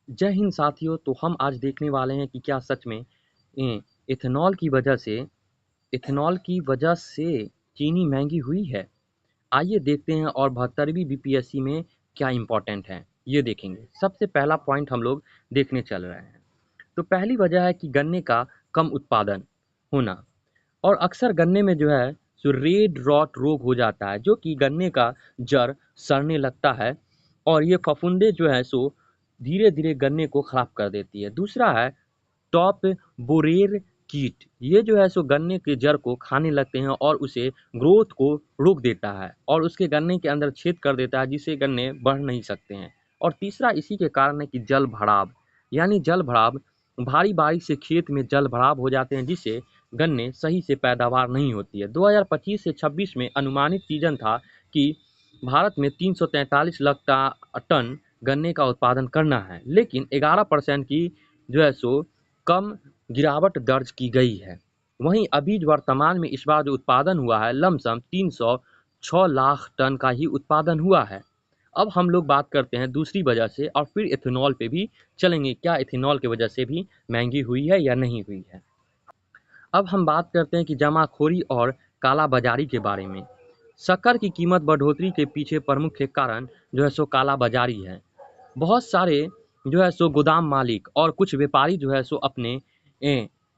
जय हिंद साथियों। तो हम आज देखने वाले हैं कि क्या सच में ए, इथेनॉल की वजह से चीनी महंगी हुई है। आइए देखते हैं और 72वीं बीपीएससी में क्या इम्पोर्टेंट है ये देखेंगे। सबसे पहला पॉइंट हम लोग देखने चल रहे हैं। तो पहली वजह है कि गन्ने का कम उत्पादन होना। और अक्सर गन्ने में जो है सो रेड रॉट रोग हो जाता है, जो कि गन्ने का जड़ सड़ने लगता है और ये फफूंदे जो है सो धीरे धीरे गन्ने को खराब कर देती है। दूसरा है टॉप बोरेर कीट। ये जो है सो गन्ने के जड़ को खाने लगते हैं और उसे ग्रोथ को रोक देता है और उसके गन्ने के अंदर छेद कर देता है, जिससे गन्ने बढ़ नहीं सकते हैं। और तीसरा इसी के कारण है कि जल भराव, यानी जल भराव, भारी बारिश से खेत में जल भराव हो जाते हैं, जिससे गन्ने सही से पैदावार नहीं होती है। 2025 से 26 में अनुमानित सीजन था कि भारत में 343 लाख टन गन्ने का उत्पादन करना है, लेकिन 11% की जो है सो कम गिरावट दर्ज की गई है। वहीं अभी जो वर्तमान में इस बार जो उत्पादन हुआ है लमसम 306 लाख टन का ही उत्पादन हुआ है। अब हम लोग बात करते हैं दूसरी वजह से और फिर इथेनॉल पे भी चलेंगे, क्या इथेनॉल की वजह से भी महंगी हुई है या नहीं हुई है। अब हम बात करते हैं कि जमाखोरी और काला बाजारी के बारे में। शक्कर की कीमत बढ़ोतरी के पीछे प्रमुख कारण जो है सो काला बाजारी है। बहुत सारे जो है सो गोदाम मालिक और कुछ व्यापारी जो है सो अपने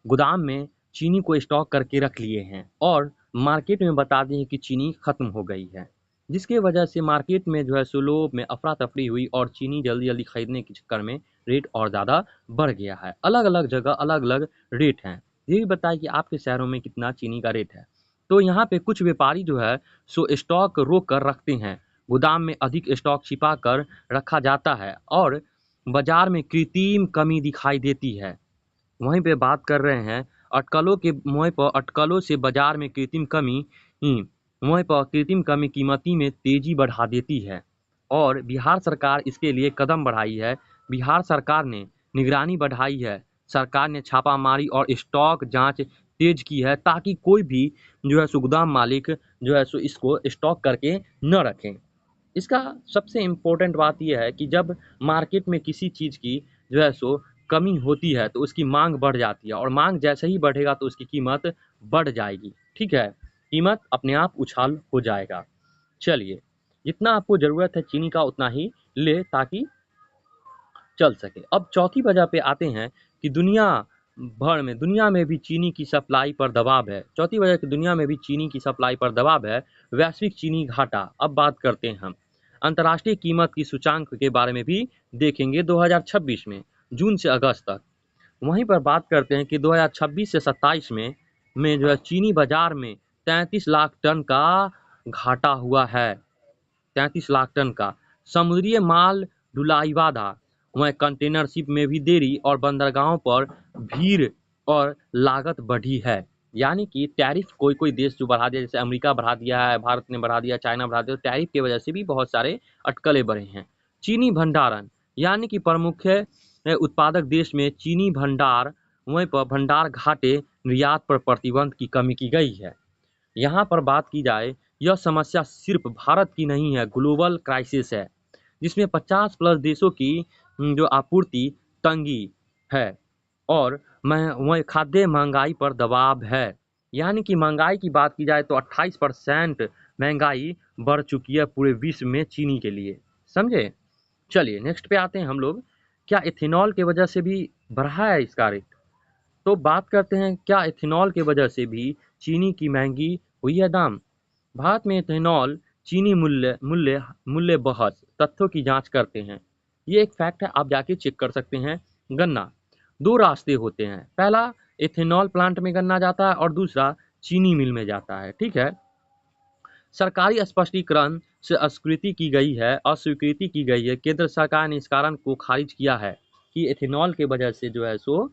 गोदाम में चीनी को स्टॉक करके रख लिए हैं और मार्केट में बता दिए कि चीनी खत्म हो गई है, जिसके वजह से मार्केट में जो है सो लोग में अफरा तफरी हुई और चीनी जल्दी जल्दी खरीदने के चक्कर में रेट और ज़्यादा बढ़ गया है। अलग अलग जगह अलग अलग रेट हैं। ये भी बताइए कि आपके शहरों में कितना चीनी का रेट है। तो यहाँ पे कुछ व्यापारी जो है सो स्टॉक रोक कर रखते हैं, गोदाम में अधिक स्टॉक छिपा कर रखा जाता है और बाजार में कृत्रिम कमी दिखाई देती है। वहीं पे बात कर रहे हैं अटकलों के मुँह पर, अटकलों से बाजार में कृत्रिम कमी कीमती में तेजी बढ़ा देती है और बिहार सरकार इसके लिए कदम बढ़ाई है। बिहार सरकार ने निगरानी बढ़ाई है। सरकार ने छापामारी और स्टॉक जांच तेज की है ताकि कोई भी जो है सो गोदाम मालिक जो है सो इसको स्टॉक करके न रखें। इसका सबसे इम्पोर्टेंट बात यह है कि जब मार्केट में किसी चीज़ की जो है सो कमी होती है तो उसकी मांग बढ़ जाती है और मांग जैसे ही बढ़ेगा तो उसकी कीमत बढ़ जाएगी। ठीक है, कीमत अपने आप उछाल हो जाएगा। चलिए, जितना आपको ज़रूरत है चीनी का उतना ही ले ताकि चल सके। अब चौथी वजह पे आते हैं कि दुनिया में भी चीनी की सप्लाई पर दबाव है। चौथी वजह कि दुनिया में भी चीनी की सप्लाई पर दबाव है, वैश्विक चीनी घाटा। अब बात करते हैं हम अंतर्राष्ट्रीय कीमत की सूचांक के बारे में भी देखेंगे 2026 में, जून से अगस्त तक। वहीं पर बात करते हैं कि 2026 से 27 में जो है चीनी बाजार में 33 लाख टन का घाटा हुआ है। 33 लाख टन का समुद्री माल ढुलाई बाधा, वहीं कंटेनर शिप में भी देरी और बंदरगाहों पर भीड़ और लागत बढ़ी है। यानी कि टैरिफ कोई कोई देश जो बढ़ा दिया, जैसे अमेरिका बढ़ा दिया है, भारत ने बढ़ा दिया, चाइना बढ़ा दिया, तो टैरिफ की वजह से भी बहुत सारे अटकलें बढ़े हैं। चीनी भंडारण, यानी कि प्रमुख उत्पादक देश में चीनी भंडार, वहीं पर भंडार घाटे, निर्यात पर प्रतिबंध की कमी की गई है। यहाँ पर बात की जाए, यह समस्या सिर्फ भारत की नहीं है, ग्लोबल क्राइसिस है, जिसमें 50 प्लस देशों की जो आपूर्ति तंगी है और वही खाद्य महंगाई पर दबाव है। यानी कि महंगाई की बात की जाए तो 28% महंगाई बढ़ चुकी है पूरे विश्व में चीनी के लिए। समझे। चलिए नेक्स्ट पे आते हैं हम लोग, क्या इथेनॉल की वजह से भी बढ़ा है इसका रेट। तो बात करते हैं क्या इथेनॉल की वजह से भी चीनी की महंगी हुई है दाम। भारत में इथेनॉल चीनी मूल्य बहस तथ्यों की जांच करते हैं। ये एक फैक्ट है, आप जाके चेक कर सकते हैं। गन्ना, दो रास्ते होते हैं, पहला इथेनॉल प्लांट में गन्ना जाता है और दूसरा चीनी मिल में जाता है। ठीक है, सरकारी स्पष्टीकरण से अस्वीकृति की गई है। केंद्र सरकार ने इस कारण को खारिज किया है कि इथेनॉल की वजह से जो है सो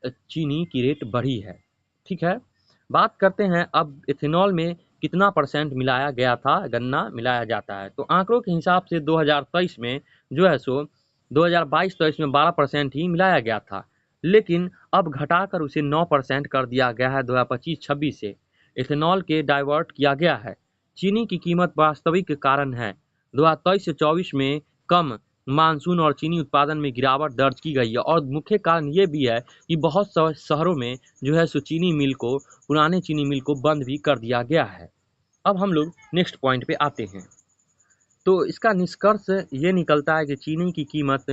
चीनी की रेट बढ़ी है। ठीक है, बात करते हैं अब इथेनॉल में कितना परसेंट मिलाया गया था, गन्ना मिलाया जाता है। तो आंकड़ों के हिसाब से 2023 में जो है सो 2022-23 में 12% ही मिलाया गया था, लेकिन अब घटाकर उसे 9% कर दिया गया है 2025-26 से। इथेनॉल के डाइवर्ट किया गया है। चीनी की कीमत वास्तविक कारण है 2023 से 24 में कम मानसून और चीनी उत्पादन में गिरावट दर्ज की गई है। और मुख्य कारण ये भी है कि बहुत शहरों में जो है सो चीनी मिल को, पुराने चीनी मिल को बंद भी कर दिया गया है। अब हम लोग नेक्स्ट पॉइंट पे आते हैं। तो इसका निष्कर्ष ये निकलता है कि चीनी की कीमत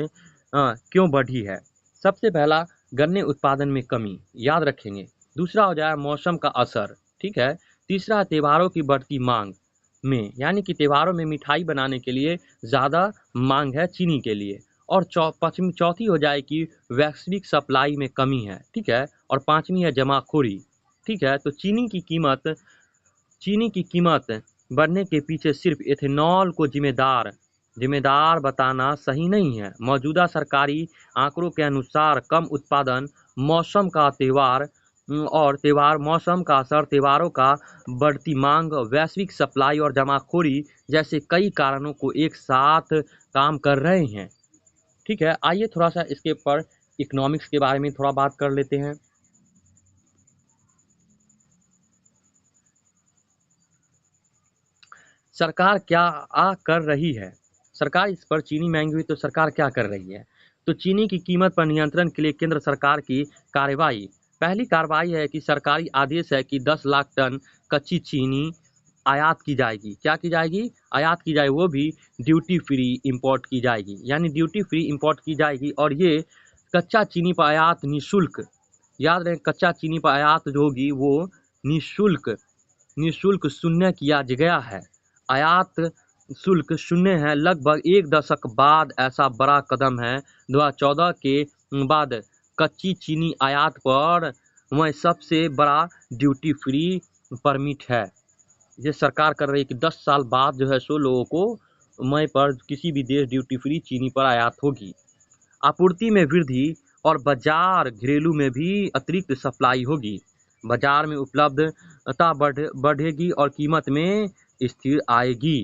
क्यों बढ़ी है। सबसे पहला, गन्ने उत्पादन में कमी, याद रखेंगे। दूसरा हो जाए मौसम का असर, ठीक है। तीसरा, त्योहारों की बढ़ती मांग में, यानी कि त्योहारों में मिठाई बनाने के लिए ज़्यादा मांग है चीनी के लिए। और चौथी हो जाए कि वैश्विक सप्लाई में कमी है, ठीक है। और पाँचवीं है जमाखोरी, ठीक है। तो चीनी की कीमत बढ़ने के पीछे सिर्फ एथेनॉल को जिम्मेदार बताना सही नहीं है। मौजूदा सरकारी आंकड़ों के अनुसार कम उत्पादन, मौसम का असर, त्योहारों का बढ़ती मांग, वैश्विक सप्लाई और जमाखोरी जैसे कई कारणों को एक साथ काम कर रहे हैं, ठीक है। आइए थोड़ा सा इसके ऊपर इकोनॉमिक्स के बारे में थोड़ा बात कर लेते हैं। सरकार क्या कर रही है। सरकार इस पर, चीनी महंगी हुई तो सरकार क्या कर रही है। तो चीनी की कीमत पर नियंत्रण के लिए केंद्र सरकार की कार्रवाई, पहली कार्रवाई है कि सरकारी आदेश है कि 10 लाख टन कच्ची चीनी आयात की जाएगी। क्या की जाएगी? आयात की जाएगी, वो भी ड्यूटी फ्री इंपोर्ट की जाएगी, यानी ड्यूटी फ्री इंपोर्ट की जाएगी। और ये कच्चा चीनी पर आयात निःशुल्क, याद रहे, कच्चा चीनी पर आयात जो होगी वो निःशुल्क शून्य किया गया है। आयात शुल्क शून्य है। लगभग एक दशक बाद ऐसा बड़ा कदम है। 2014 के बाद कच्ची चीनी आयात पर वह सबसे बड़ा ड्यूटी फ्री परमिट है। ये सरकार कर रही है कि 10 साल बाद जो है सो लोगों को मई पर किसी भी देश ड्यूटी फ्री चीनी पर आयात होगी। आपूर्ति में वृद्धि और बाजार घरेलू में भी अतिरिक्त सप्लाई होगी। बाजार में उपलब्धता बढ़ेगी और कीमत में स्थिर आएगी।